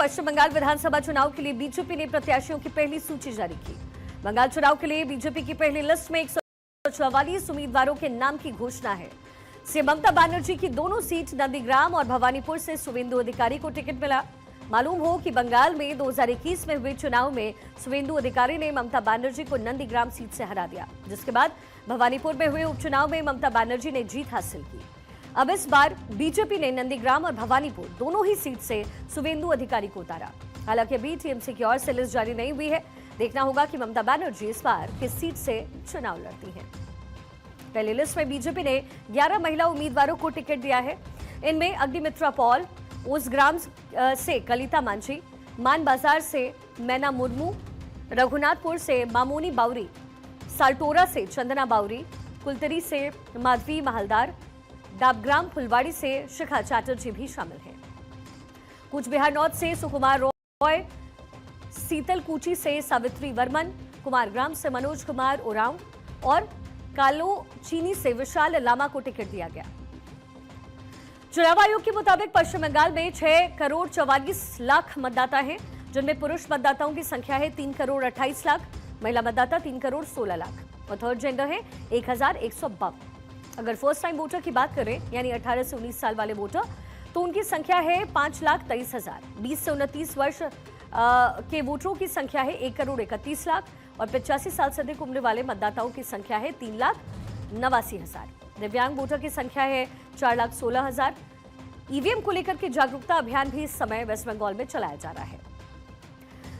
पश्चिम बंगाल विधानसभा चुनाव के लिए बीजेपी ने प्रत्याशियों की पहली सूची जारी की। बंगाल चुनाव के लिए बीजेपी की पहली लिस्ट में 144 उम्मीदवारों के नाम की घोषणा है। सीएम ममता बनर्जी की दोनों सीट नंदीग्राम और भवानीपुर से शुवेंदु अधिकारी को टिकट मिला। मालूम हो कि बंगाल में 2021 में हुए चुनाव में शुवेंदु अधिकारी ने ममता बनर्जी को नंदीग्राम सीट से हरा दिया, जिसके बाद भवानीपुर में हुए उपचुनाव में ममता बनर्जी ने जीत हासिल की। अब इस बार बीजेपी ने नंदीग्राम और भवानीपुर दोनों ही सीट से शुवेंदु अधिकारी को उतारा। हालांकि अभी टीएमसी की ओर से लिस्ट जारी नहीं हुई है। देखना होगा कि ममता बनर्जी इस बार किस सीट से चुनाव लड़ती हैं। पहली लिस्ट में बीजेपी ने 11 महिला उम्मीदवारों को टिकट दिया है। इनमें अग्निमित्रा पॉल, ओसग्राम से कलिता मांझी, मान बाजार से मैना मुर्मू, रघुनाथपुर से मामोनी बावरी, साल्टोरा से चंदना बावरी, कुलतरी से माधवी महलदार, डाबग्राम फुलवाड़ी से शिखा चैटर्जी भी शामिल हैं। कूच बिहार नॉर्थ से सुकुमार रॉय, सीतलकुची से सावित्री वर्मन, कुमारग्राम से मनोज कुमार ओरांव और कालो चीनी से विशाल लामा को टिकट दिया गया। चुनाव आयोग के मुताबिक पश्चिम बंगाल में 6 करोड़ 44 लाख मतदाता हैं, जिनमें पुरुष मतदाताओं की संख्या है 3 करोड़ 28 लाख, महिला मतदाता 3 करोड़ 16 लाख और थर्ड जेंडर है 1152। अगर फर्स्ट टाइम वोटर की बात करें, यानी 18 से 19 साल वाले वोटर, तो उनकी संख्या है 5,23,000। 20 से 29 वर्ष के वोटरों की संख्या है 1 करोड़ 31 लाख और 85 साल से अधिक उम्र वाले मतदाताओं की संख्या है 3,89,000। दिव्यांग वोटर की संख्या है 4,16,000। ईवीएम को लेकर के जागरूकता अभियान भी इस समय वेस्ट बंगाल में चलाया जा रहा है।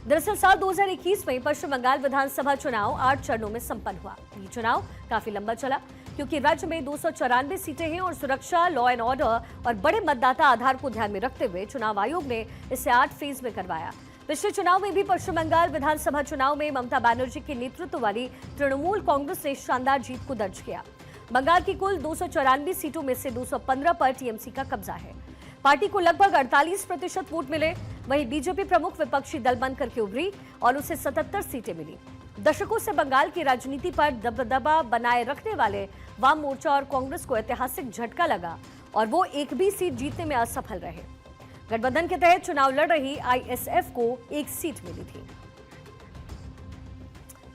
दरअसल साल 2021 में पश्चिम बंगाल विधानसभा चुनाव 8 चरणों में संपन्न हुआ। ये चुनाव काफी लंबा चला, क्योंकि राज्य में 294 सीटें हैं और सुरक्षा, लॉ एंड ऑर्डर और बड़े मतदाता आधार को ध्यान में रखते हुए चुनाव आयोग ने इसे 8 फेज में करवाया। पिछले चुनाव में भी पश्चिम बंगाल विधानसभा चुनाव में ममता बनर्जी के नेतृत्व वाली तृणमूल कांग्रेस ने शानदार जीत को दर्ज किया। बंगाल की कुल 294 सीटों में से 215 पर टीएमसी का कब्जा है। पार्टी को लगभग 48% वोट मिले। वहीं बीजेपी प्रमुख विपक्षी दल बनकर के उभरी और उसे 77 सीटें मिली। दशकों से बंगाल की राजनीति पर दबदबा बनाए रखने वाले वाम मोर्चा और कांग्रेस को ऐतिहासिक झटका लगा और वो एक भी सीट जीतने में असफल रहे। गठबंधन के तहत चुनाव लड़ रही आईएसएफ को 1 सीट मिली थी।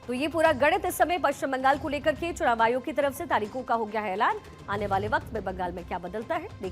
तो ये पूरा गणित इस समय पश्चिम बंगाल को लेकर के चुनाव आयोग की तरफ से तारीखों का हो गया है ऐलान। आने वाले वक्त में बंगाल में क्या बदलता है।